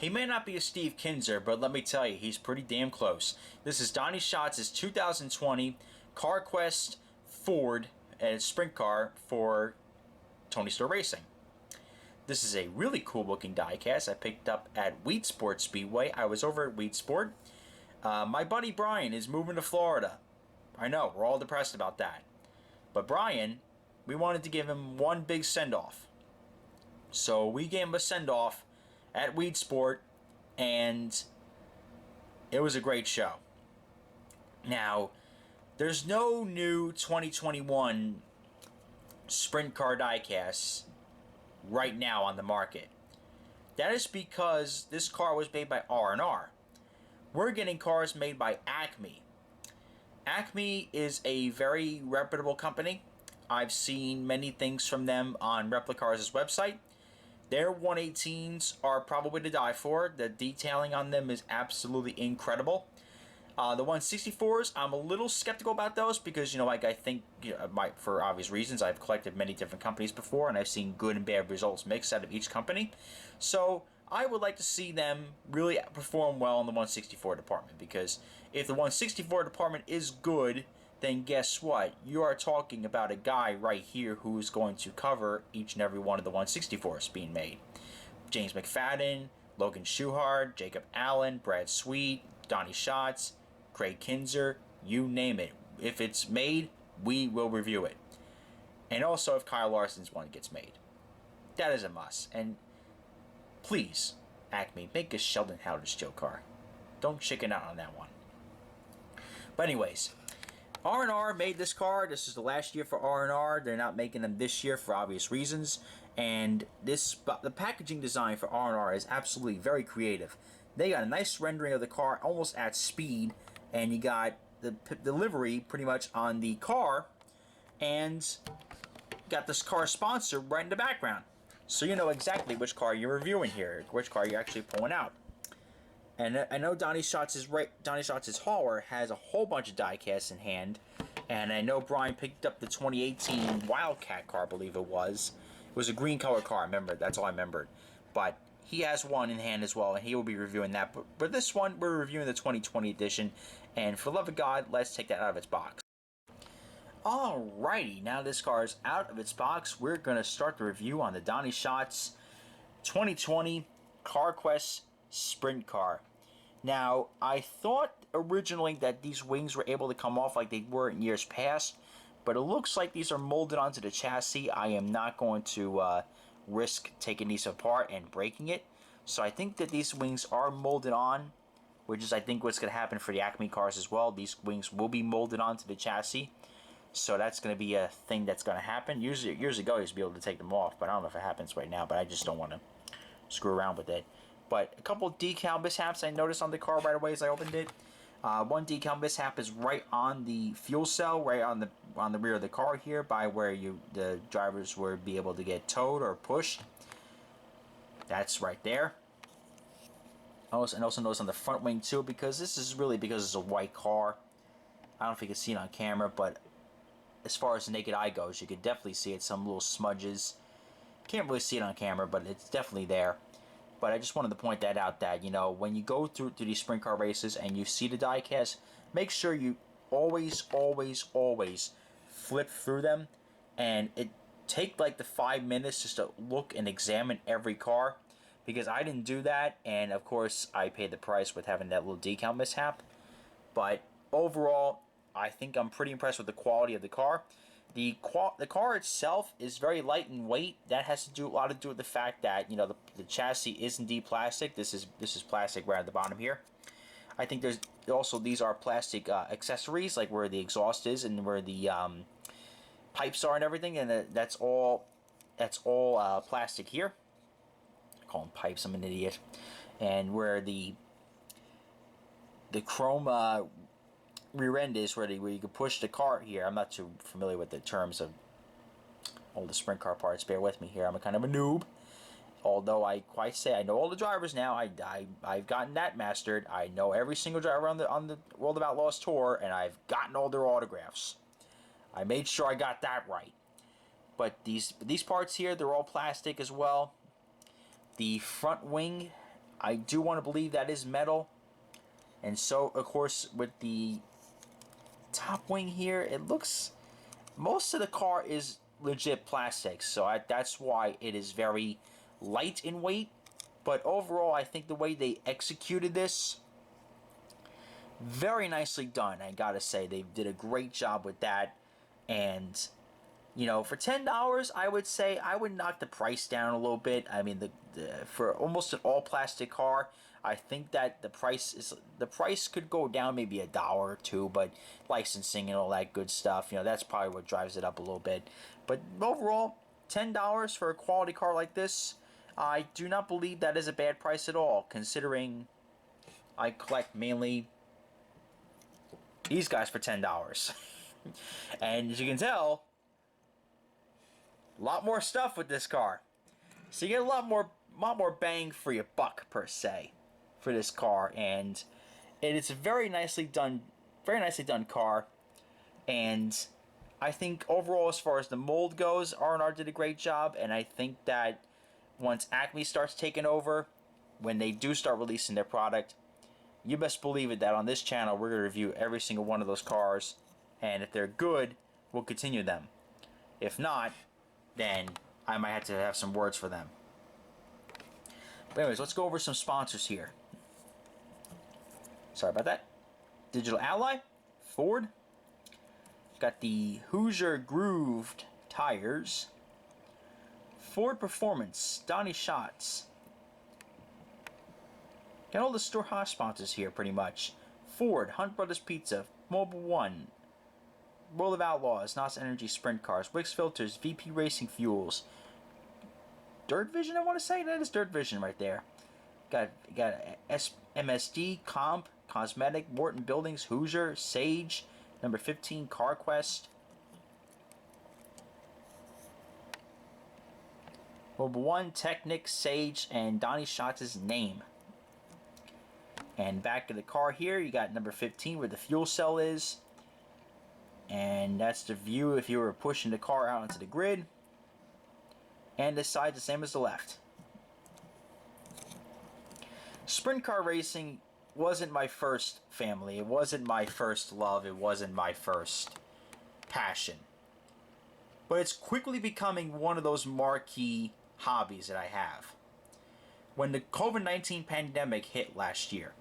He may not be a Steve Kinzer, but let me tell you, he's pretty damn close. This is Donny Schatz' 2020 CarQuest Ford sprint car for Tony Store Racing. This is a really cool looking diecast I picked up at Wheat Sport Speedway. I was over at Wheat Sport. My buddy Brian is moving to Florida. I know, we're all depressed about that. But Brian, we wanted to give him one big send-off. So we gave him a send-off at Weed Sport, and it was a great show. Now, there's no new 2021 sprint car diecasts right now on the market. That is because this car was made by R&R. We're getting cars made by Acme. Acme is a very reputable company. I've seen many things from them on Replicars' website. Their 118s are probably to die for. The detailing on them is absolutely incredible. The 164s, I'm a little skeptical about those because, I think, for obvious reasons, I've collected many different companies before and I've seen good and bad results mixed out of each company. So I would like to see them really perform well in the 164 department, because if the 164 department is good, then guess what? You are talking about a guy right here who is going to cover each and every one of the 164s being made. James McFadden, Logan Schuhard, Jacob Allen, Brad Sweet, Donny Schatz, Craig Kinzer, you name it. If it's made, we will review it. And also if Kyle Larson's one gets made. That is a must. And please, Acme, make a Sheldon Howder's Joe car. Don't chicken out on that one. But anyways, R&R made this car. This is the last year for R&R. They're not making them this year for obvious reasons. And the packaging design for R&R is absolutely very creative. They got a nice rendering of the car almost at speed. And you got the livery pretty much on the car. And got this car sponsor right in the background. So you know exactly which car you're reviewing here. Which car you're actually pulling out. And I know Donny Schatz's hauler has a whole bunch of diecasts in hand. And I know Brian picked up the 2018 Wildcat car, I believe it was. It was a green color car, I remember. That's all I remembered. But he has one in hand as well, and he will be reviewing that. But this one, we're reviewing the 2020 edition. And for the love of God, let's take that out of its box. Alrighty, now this car is out of its box. We're going to start the review on the Donny Schatz 2020 CarQuest Sprint car. Now, I thought originally that these wings were able to come off like they were in years past, but it looks like these are molded onto the chassis. I am not going to risk taking these apart and breaking it. So I think that these wings are molded on, which is I think what's going to happen for the Acme cars as well. These wings will be molded onto the chassis. So that's going to be a thing that's going to happen. Years ago, I used to be able to take them off, but I don't know if it happens right now, but I just don't want to screw around with it. But a couple of decal mishaps I noticed on the car right away as I opened it. One decal mishap is right on the fuel cell, right on the rear of the car here, by where the drivers would be able to get towed or pushed. That's right there. I also noticed on the front wing too, because this is really because it's a white car. I don't know if you can see it on camera, but as far as the naked eye goes, you could definitely see it. Some little smudges. Can't really see it on camera, but it's definitely there. But I just wanted to point that out, that, when you go through these sprint car races and you see the diecast, make sure you always flip through them. And it take like the 5 minutes just to look and examine every car. Because I didn't do that, and of course I paid the price with having that little decal mishap. But overall, I think I'm pretty impressed with the quality of the car. The car itself is very light in weight. That has to do a lot to do with the fact that the chassis is indeed plastic. This is plastic right at the bottom here. I think there's also, these are plastic accessories, like where the exhaust is and where the pipes are and everything, and that's all plastic here. I call them pipes. I'm an idiot. And where the chrome rear end is where you can push the car here. I'm not too familiar with the terms of all the sprint car parts. Bear with me here. I'm a kind of a noob. Although I quite say I know all the drivers now. I've gotten that mastered. I know every single driver on the World of Outlaws tour, and I've gotten all their autographs. I made sure I got that right. But these parts here, they're all plastic as well. The front wing, I do want to believe that is metal. And so, of course, with the top wing here, it looks... Most of the car is legit plastic, so that's why it is very light in weight. But overall, I think the way they executed this, very nicely done, I gotta say. They did a great job with that. And, you know, for $10, I would say I would knock the price down a little bit. I mean, for almost an all-plastic car, I think that the price could go down maybe $1 or $2, but licensing and all that good stuff, you know, that's probably what drives it up a little bit. But overall, $10 for a quality car like this, I do not believe that is a bad price at all, considering I collect mainly these guys for $10. And as you can tell, a lot more stuff with this car. So you get a lot more bang for your buck, per se, for this car. And it is a very nicely done car. And I think overall, as far as the mold goes, R&R did a great job. And I think that once Acme starts taking over, when they do start releasing their product, you best believe it that on this channel we're going to review every single one of those cars, and if they're good, we'll continue them. If not, then I might have to have some words for them. But anyways, let's go over some sponsors here. Sorry about that. Digital Ally, Ford. Got the Hoosier Grooved tires. Ford Performance, Donny Schatz. Got all the store hot sponsors here, pretty much. Ford, Hunt Brothers Pizza, Mobile One, World of Outlaws, NOS Energy Sprint Cars, Wix Filters, VP Racing Fuels, Dirt Vision, I want to say? That is Dirt Vision right there. Got MSD, Comp, Cosmetic, Morton Buildings, Hoosier, Sage, number 15, CarQuest. Mobile One, Technic, Sage, and Donny Schatz's name. And back of the car here, you got number 15 where the fuel cell is. And that's the view if you were pushing the car out into the grid. And this side's the same as the left. Sprint car racing wasn't my first family. It wasn't my first love. It wasn't my first passion. But it's quickly becoming one of those marquee hobbies that I have. When the COVID-19 pandemic hit last year,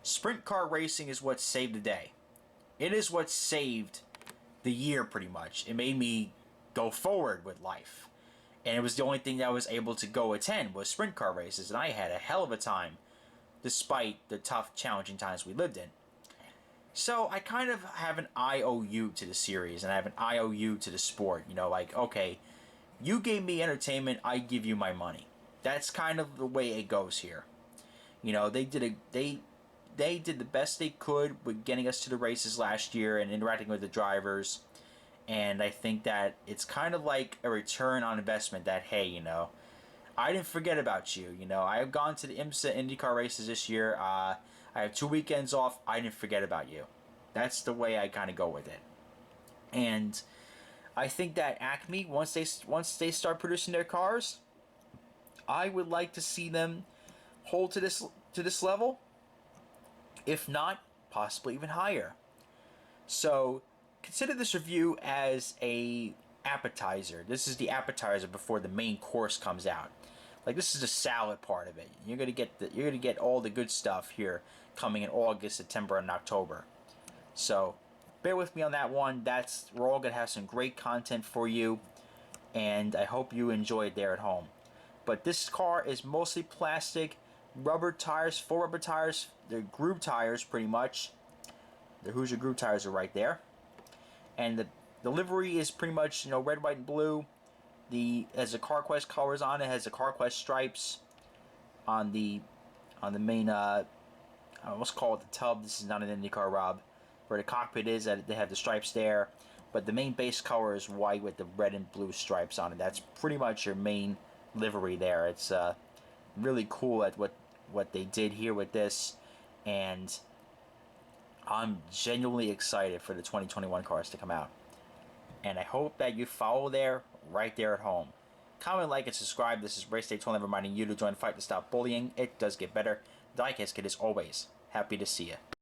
sprint car racing is what saved the day. It is what saved the year, pretty much. It made me go forward with life. And it was the only thing that I was able to go attend was sprint car races. And I had a hell of a time, despite the tough, challenging times we lived in. So I kind of have an IOU to the series, and I have an IOU to the sport. You know, like, okay, you gave me entertainment, I give you my money. That's kind of the way it goes here. You know, they did the best they could with getting us to the races last year and interacting with the drivers. And I think that it's kind of like a return on investment that, hey, you know, I didn't forget about you. You know, I have gone to the IMSA IndyCar races this year. I have 2 weekends off. I didn't forget about you. That's the way I kind of go with it. And I think that Acme, once they start producing their cars, I would like to see them hold to this level. If not, possibly even higher. So consider this review as a appetizer. This is the appetizer before the main course comes out. Like, this is the salad part of it. You're gonna get all the good stuff here coming in August, September, and October. So bear with me on that one. We're all gonna have some great content for you, and I hope you enjoy it there at home. But this car is mostly plastic, rubber tires, full rubber tires. They're groove tires, pretty much. The Hoosier groove tires are right there, and the livery is pretty much, you know, red, white, and blue. Has the CarQuest colors on it. Has the CarQuest stripes on the main. I almost call it the tub. This is not an IndyCar, Rob. Where the cockpit is, that they have the stripes there, but the main base color is white with the red and blue stripes on it. That's pretty much your main livery there. It's really cool at what they did here with this, and I'm genuinely excited for the 2021 cars to come out. And I hope that you follow right there at home. comment, like, and subscribe. This is Race Daytona reminding you to join the fight to stop bullying. It does get better. Diecast Kid is always happy to see you.